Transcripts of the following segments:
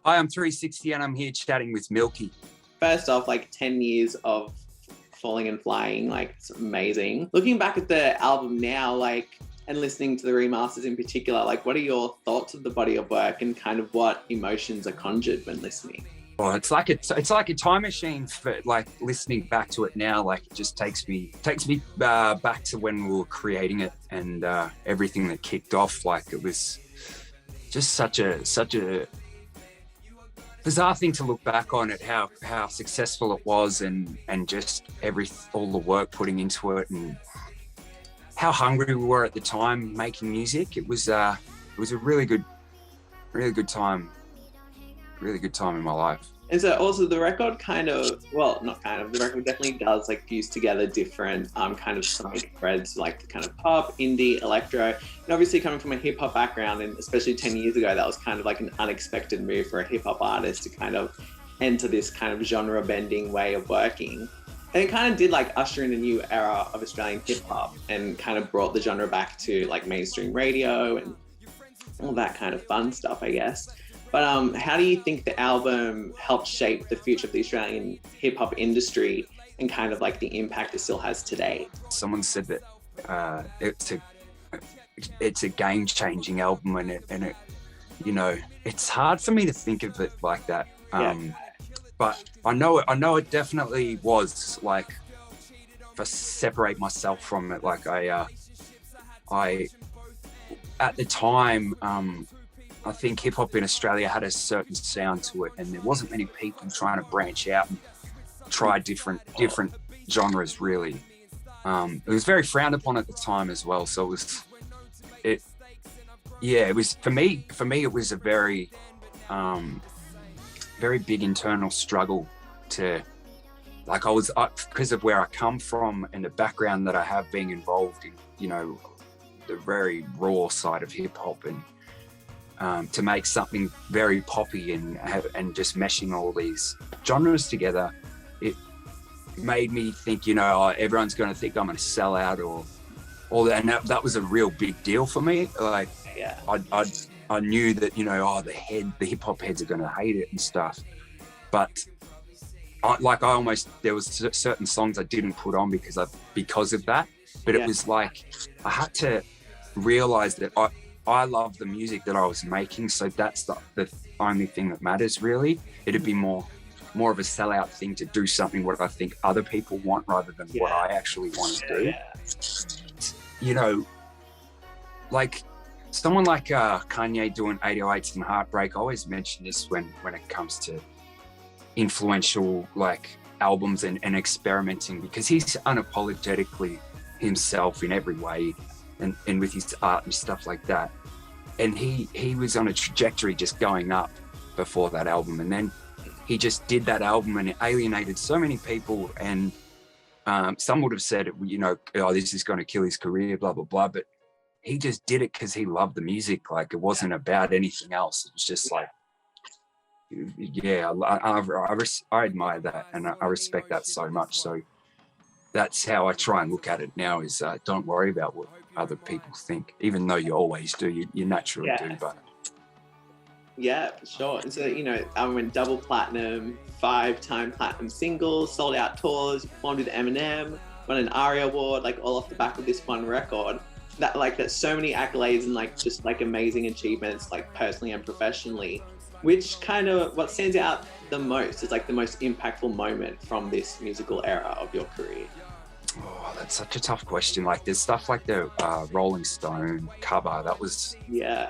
Hi, I'm 360 and I'm here chatting with Milky. First off, like 10 years of falling and flying, like it's amazing. Looking back at the album now, like, and listening to the remasters in particular, like what are your thoughts of the body of work and kind of what emotions are conjured when listening? Oh, it's like a time machine for like listening back to it now. Like it just takes me back to when we were creating it and everything that kicked off. Like it was just such a bizarre thing to look back on at how successful it was and just all the work putting into it and how hungry we were at the time making music. It was a really good time in my life. And so also the record the record definitely does like fuse together different kind of sonic threads, like the kind of pop, indie, electro. And obviously coming from a hip hop background, and especially 10 years ago, that was kind of like an unexpected move for a hip hop artist to kind of enter this kind of genre bending way of working. And it kind of did like usher in a new era of Australian hip hop and kind of brought the genre back to like mainstream radio and all that kind of fun stuff, I guess. But how do you think the album helped shape the future of the Australian hip hop industry and kind of like the impact it still has today? Someone said that it's a game-changing album, and it you know, it's hard for me to think of it like that. But I know it definitely was. Like, if I separate myself from it, like I at the time, I think hip hop in Australia had a certain sound to it, and there wasn't many people trying to branch out and try different genres. Really, it was very frowned upon at the time as well. So it was for me. It was a very big internal struggle to, like, because of where I come from and the background that I have being involved in, you know, the very raw side of hip hop, and to make something very poppy and just meshing all these genres together, it made me think, you know, everyone's going to think I'm going to sell out or all that, and that was a real big deal for me. Like, I knew that, you know, the hip hop heads are going to hate it and stuff, but there was certain songs I didn't put on because of that. But it was like I had to realize that I love the music that I was making, so that's the only thing that matters, really. It'd be more of a sellout thing to do something what I think other people want rather than what I actually want to do. You know, like someone like Kanye doing 808s and Heartbreak. I always mention this when it comes to influential like albums and experimenting, because he's unapologetically himself in every way. And with his art and stuff like that. And he was on a trajectory just going up before that album. And then he just did that album and it alienated so many people. And some would have said, you know, oh, this is going to kill his career, blah, blah, blah. But he just did it because he loved the music. Like, it wasn't about anything else. It was just like, I admire that and I respect that so much. So that's how I try and look at it now, is don't worry about what other people think, even though you always do, you naturally do. But yeah, for sure. And so, you know, album went double platinum, 5-time platinum singles, sold out tours, performed with Eminem, won an ARIA Award, like all off the back of this one record. That's so many accolades and like just like amazing achievements, like personally and professionally. Which kind of, what stands out the most is like the most impactful moment from this musical era of your career? Oh, that's such a tough question. Like, there's stuff like the Rolling Stone cover. That was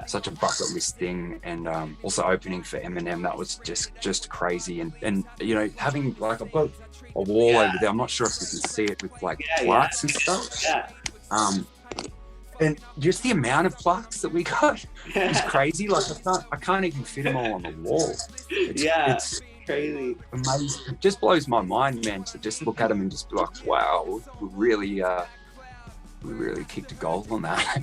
such a bucket list thing. And also opening for Eminem, that was just crazy. And you know, having like, I've got a wall over there. I'm not sure if you can see it with like plaques and stuff. And just the amount of plaques that we got is crazy. Like, I can't even fit them all on the wall. It's crazy, amazing. It just blows my mind, man, to just look at them and just be like, wow, we really kicked a goal on that.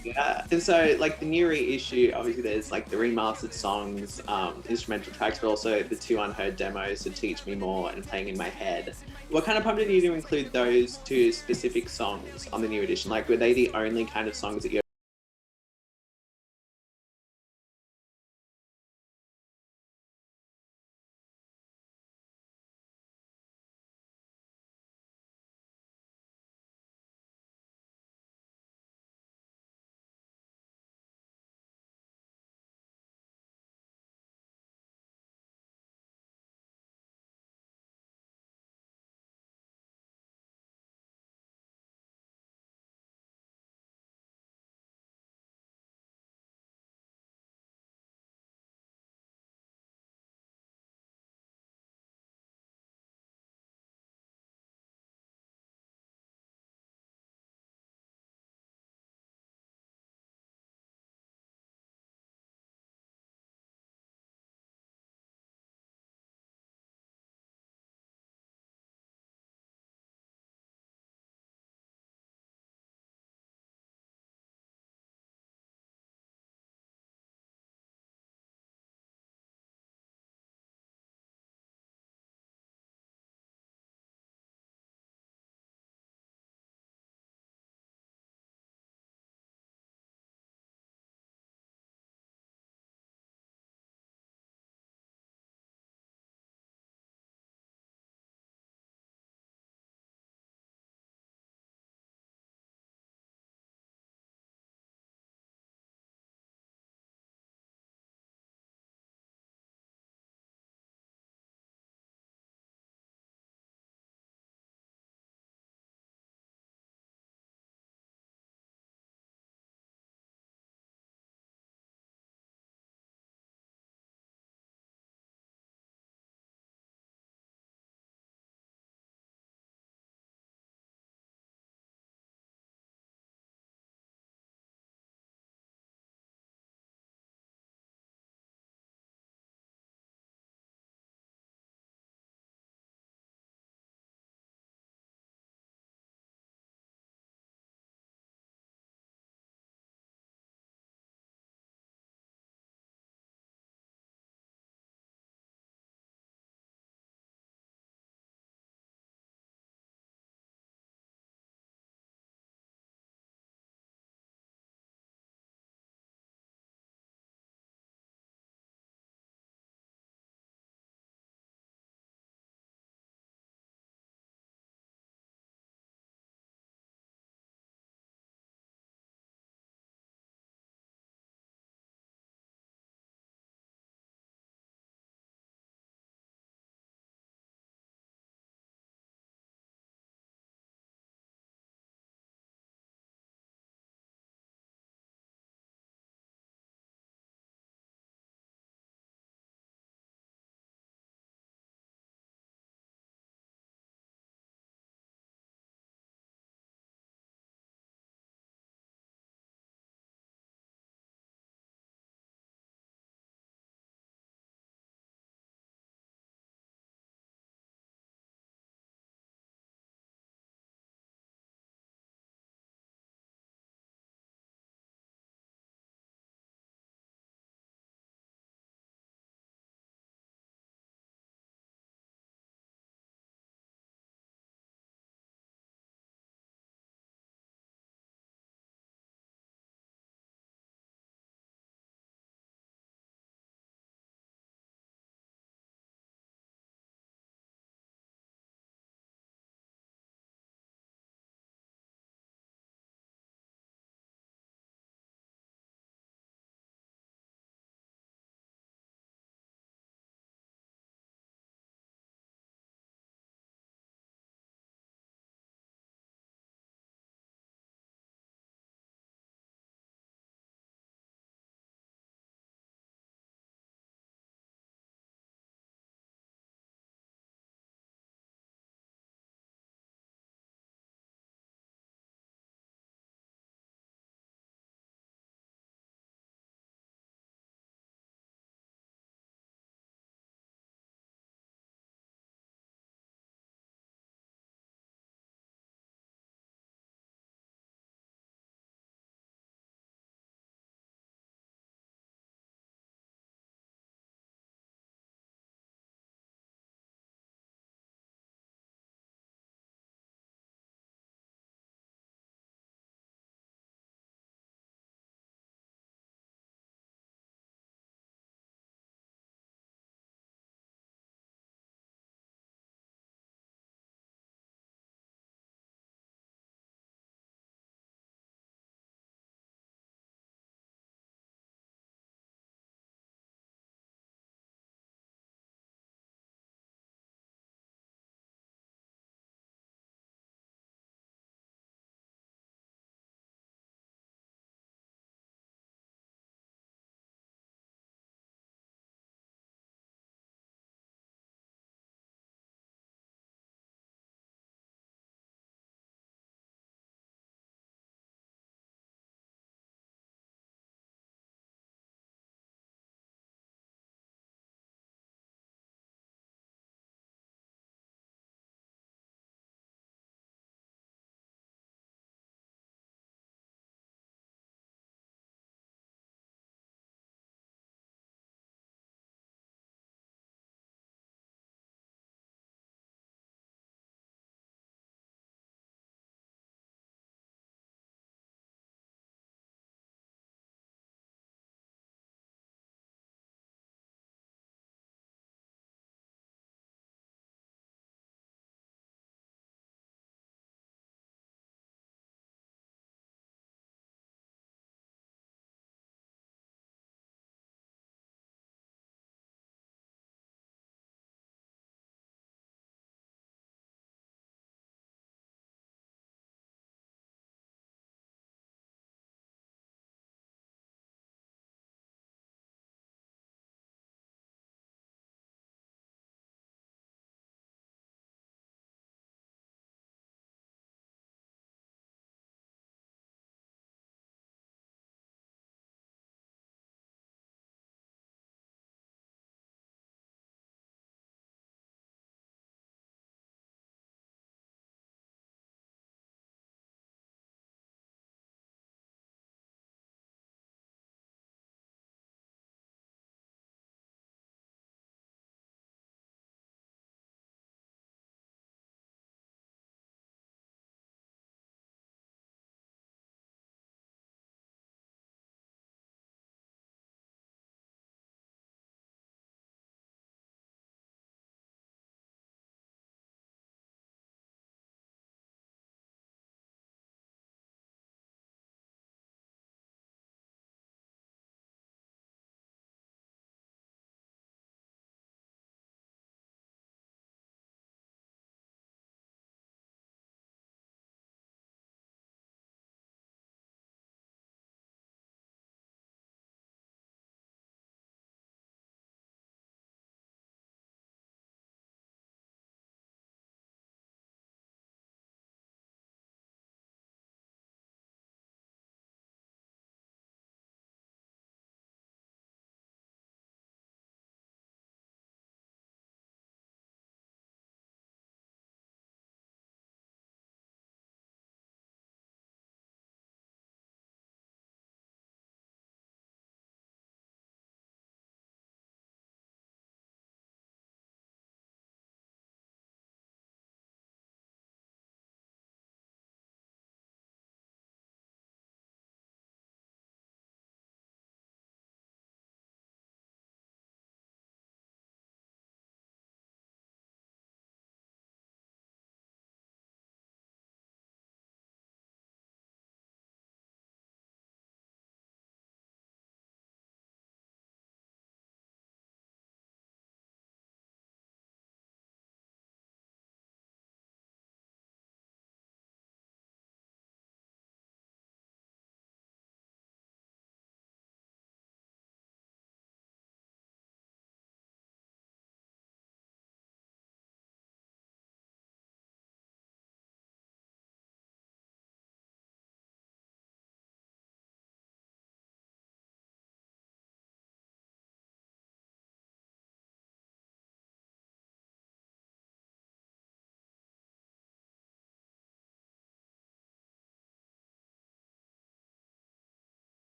And so like the new reissue, obviously there's like the remastered songs, instrumental tracks, but also the 2 unheard demos, So Teach Me More and Playing in My Head. What kind of prompted you to include those 2 specific songs on the new edition? Like, were they the only kind of songs that you